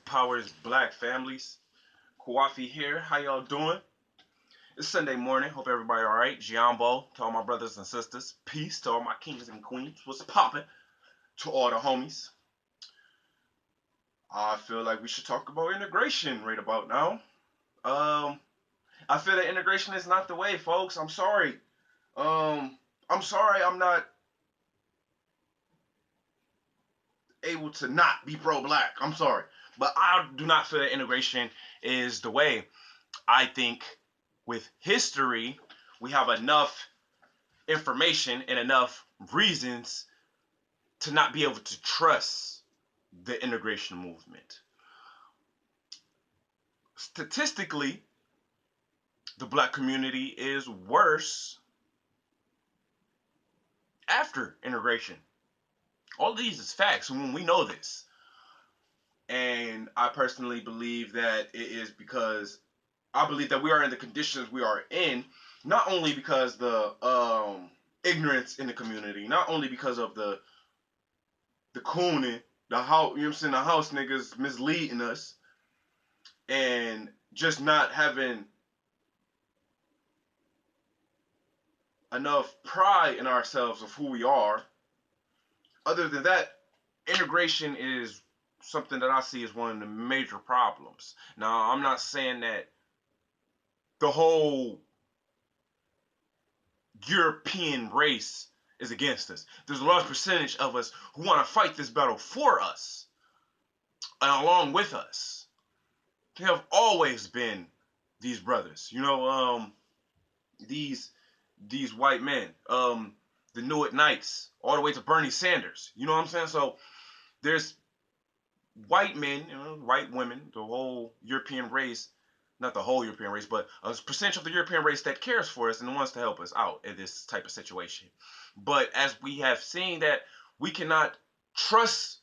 Powers Black families. Kawafi here. How y'all doing? It's Sunday morning. Hope everybody alright. Giambo to all my brothers and sisters. Peace to all my kings and queens. What's poppin'? To all the homies. I feel like we should talk about integration right about now. I feel that integration is not the way, folks. I'm sorry. I'm sorry I'm not able to not be pro-black. I'm sorry. But I do not feel that integration is the way. I think with history, we have enough information and enough reasons to not be able to trust the integration movement. Statistically, the black community is worse after integration. All of these is facts, and we know this. And I personally believe that it is because I believe that we are in the conditions we are in, not only because the ignorance in the community, not only because of the cooning, the house, you know what I'm saying, the house niggas misleading us, and just not having enough pride in ourselves of who we are. Other than that, integration is something that I see as one of the major problems. Now, I'm not saying that the whole European race is against us. There's a large percentage of us who want to fight this battle for us and along with us. They have always been these brothers, these white men, the Newitt Knights, all the way to Bernie Sanders. You know what I'm saying? So there's white men, white women, the whole European race, not the whole European race, but a percentage of the European race that cares for us and wants to help us out in this type of situation. But as we have seen that we cannot trust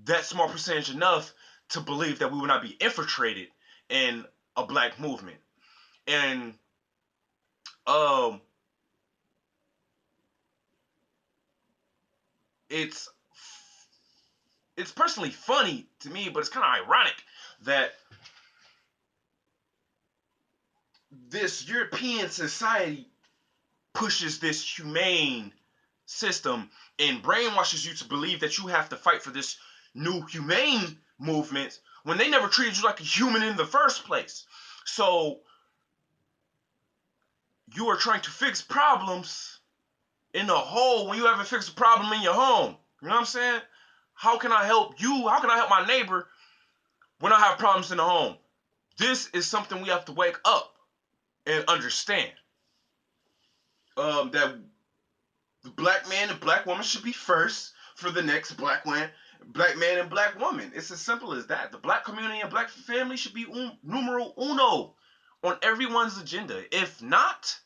that small percentage enough to believe that we will not be infiltrated in a black movement. And it's personally funny to me, but it's kind of ironic that this European society pushes this humane system and brainwashes you to believe that you have to fight for this new humane movement when they never treated you like a human in the first place. So you are trying to fix problems in the hole when you haven't fixed a problem in your home. You know what I'm saying? How can I help you? How can I help my neighbor when I have problems in the home? This is something we have to wake up and understand. That the black man and black woman should be first for the next black man and black woman. It's as simple as that. The black community and black family should be numero uno on everyone's agenda. If not,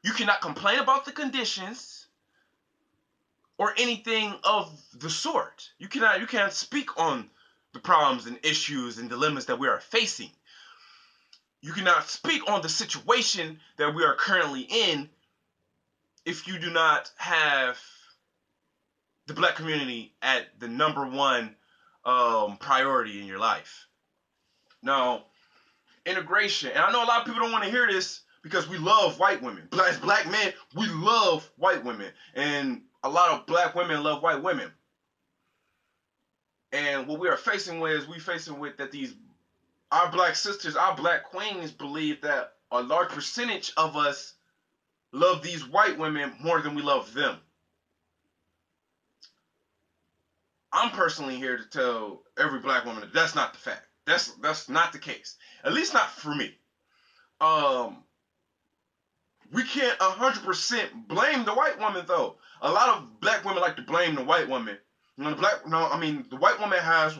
you cannot complain about the conditions or anything of the sort. You cannot speak on the problems and issues and dilemmas that we are facing. You cannot speak on the situation that we are currently in if you do not have the black community at the number one priority in your life. Now, integration, and I know a lot of people don't want to hear this because we love white women. As black men, we love white women, and a lot of black women love white women. And what we are facing with is that our black sisters, our black queens believe that a large percentage of us love these white women more than we love them. I'm personally here to tell every black woman that that's not the fact. That's not the case. At least not for me. We can't 100% blame the white woman though. A lot of black women like to blame the white woman. The white woman has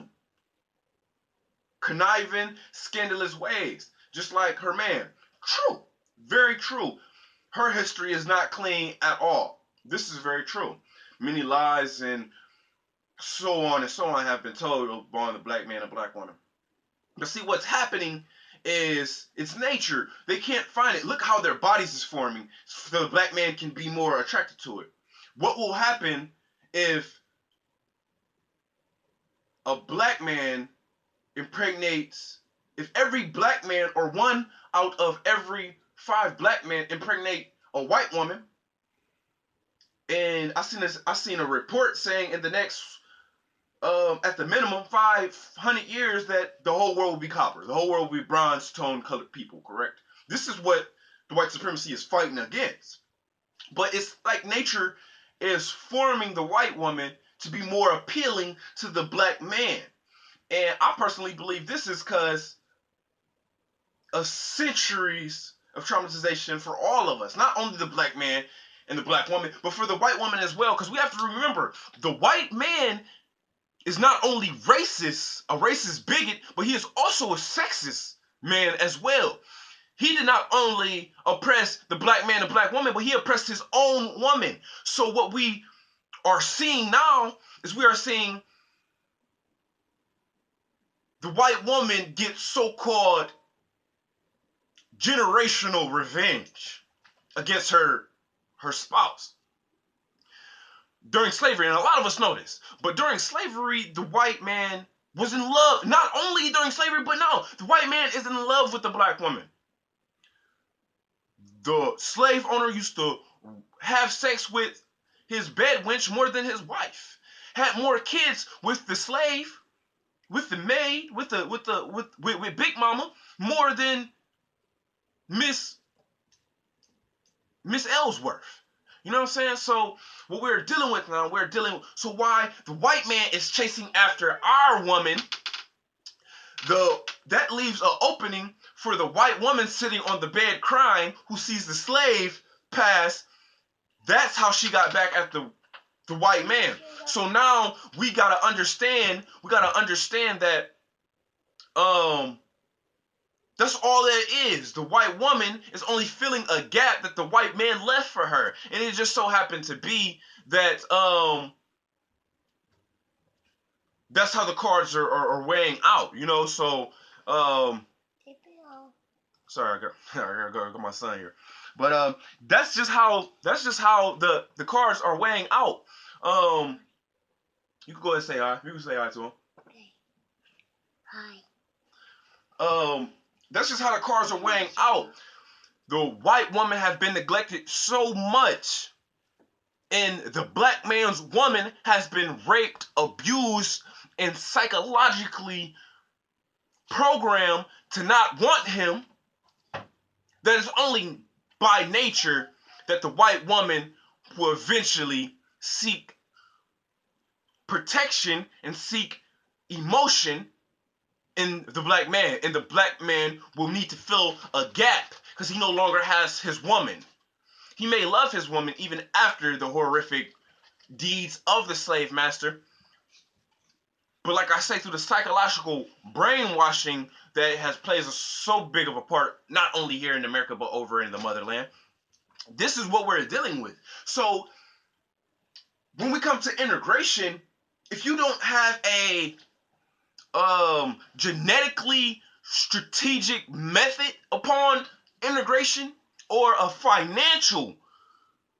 conniving, scandalous ways, just like her man. True. Very true. Her history is not clean at all. This is very true. Many lies and so on have been told upon the black man and black woman. But see, what's happening is it's nature. They can't find it. Look how their bodies is forming so the black man can be more attracted to it. What will happen if a black man impregnates, if every black man or 1 out of every 5 black men impregnate a white woman, and I seen a report saying in the next at the minimum 500 years that the whole world will be copper. The whole world will be bronze tone colored people, correct? This is what the white supremacy is fighting against. But it's like nature is forming the white woman to be more appealing to the black man. And I personally believe this is because of centuries of traumatization for all of us, not only the black man and the black woman, but for the white woman as well. Because we have to remember, the white man is not only racist, a racist bigot, but he is also a sexist man as well. He did not only oppress the black man and black woman, but he oppressed his own woman. So what we are seeing now is we are seeing the white woman get so-called generational revenge against her spouse. During slavery, and a lot of us know this, but during slavery, the white man was in love. Not only during slavery, but no, the white man is in love with the black woman. The slave owner used to have sex with his bed wench more than his wife. Had more kids with the slave, with the maid, with Big Mama, more than Miss Ellsworth. You know what I'm saying? So what we're dealing with now, so why the white man is chasing after our woman, that leaves an opening for the white woman sitting on the bed crying, who sees the slave pass. That's how she got back at the white man. So now we gotta understand that that's all it is. The white woman is only filling a gap that the white man left for her. And it just so happened to be that that's how the cards are weighing out, you know. So sorry, I got my son here. But that's just how the cards are weighing out. You can go ahead and say hi. You can say hi to him. Okay. Hi. That's just how the cards are weighing out. The white woman has been neglected so much, and the black man's woman has been raped, abused, and psychologically programmed to not want him, that it's only by nature that the white woman will eventually seek protection and seek emotion in the black man. And the black man will need to fill a gap because he no longer has his woman. He may love his woman even after the horrific deeds of the slave master. But like I say, through the psychological brainwashing that plays so big of a part, not only here in America, but over in the motherland, this is what we're dealing with. So when we come to integration, if you don't have a genetically strategic method upon integration, or a financial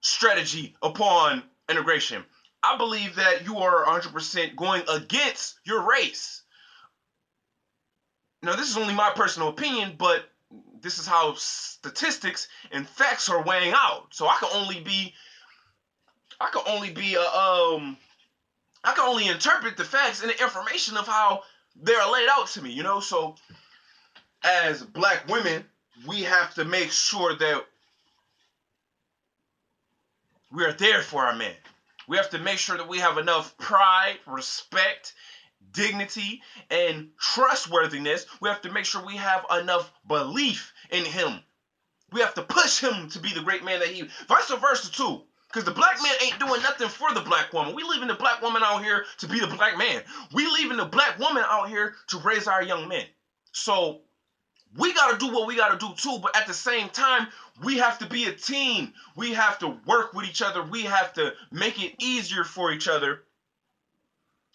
strategy upon integration, I believe that you are 100% going against your race. Now, this is only my personal opinion, but this is how statistics and facts are weighing out. So I can only interpret the facts and the information of how they're laid out to me, you know. So as black women, we have to make sure that we are there for our men. We have to make sure that we have enough pride, respect, dignity, and trustworthiness. We have to make sure we have enough belief in him. We have to push him to be the great man that he, vice versa too. Because the black man ain't doing nothing for the black woman. We leaving the black woman out here to be the black man. We leaving the black woman out here to raise our young men. So we got to do what we got to do too. But at the same time, we have to be a team. We have to work with each other. We have to make it easier for each other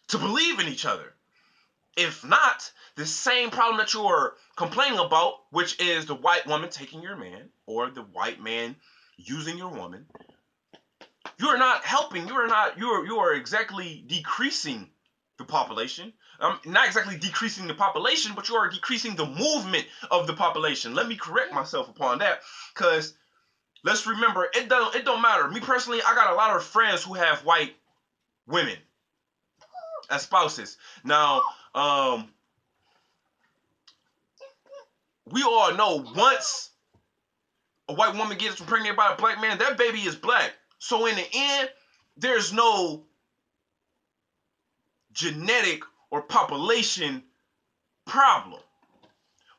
to believe in each other. If not, the same problem that you're complaining about, which is the white woman taking your man, or the white man using your woman, you're not helping. You are exactly decreasing the population. Not exactly decreasing the population, but you are decreasing the movement of the population. Let me correct myself upon that, because let's remember, it don't matter. Me personally, I got a lot of friends who have white women as spouses. Now, we all know once a white woman gets pregnant by a black man, that baby is black. So in the end, there's no genetic or population problem.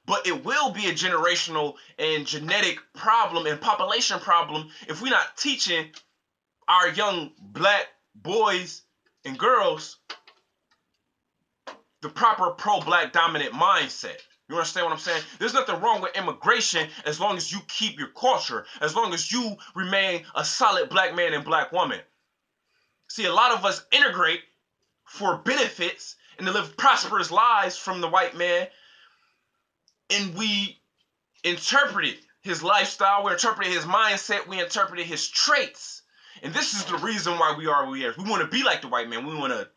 But it will be a generational and genetic problem and population problem if we're not teaching our young black boys and girls the proper pro-black dominant mindset. You understand what I'm saying? There's nothing wrong with immigration as long as you keep your culture, as long as you remain a solid black man and black woman. See, a lot of us integrate for benefits and to live prosperous lives from the white man, and we interpreted his lifestyle, we interpreted his mindset, we interpreted his traits. And this is the reason why we are where we are. We want to be like the white man. We want to think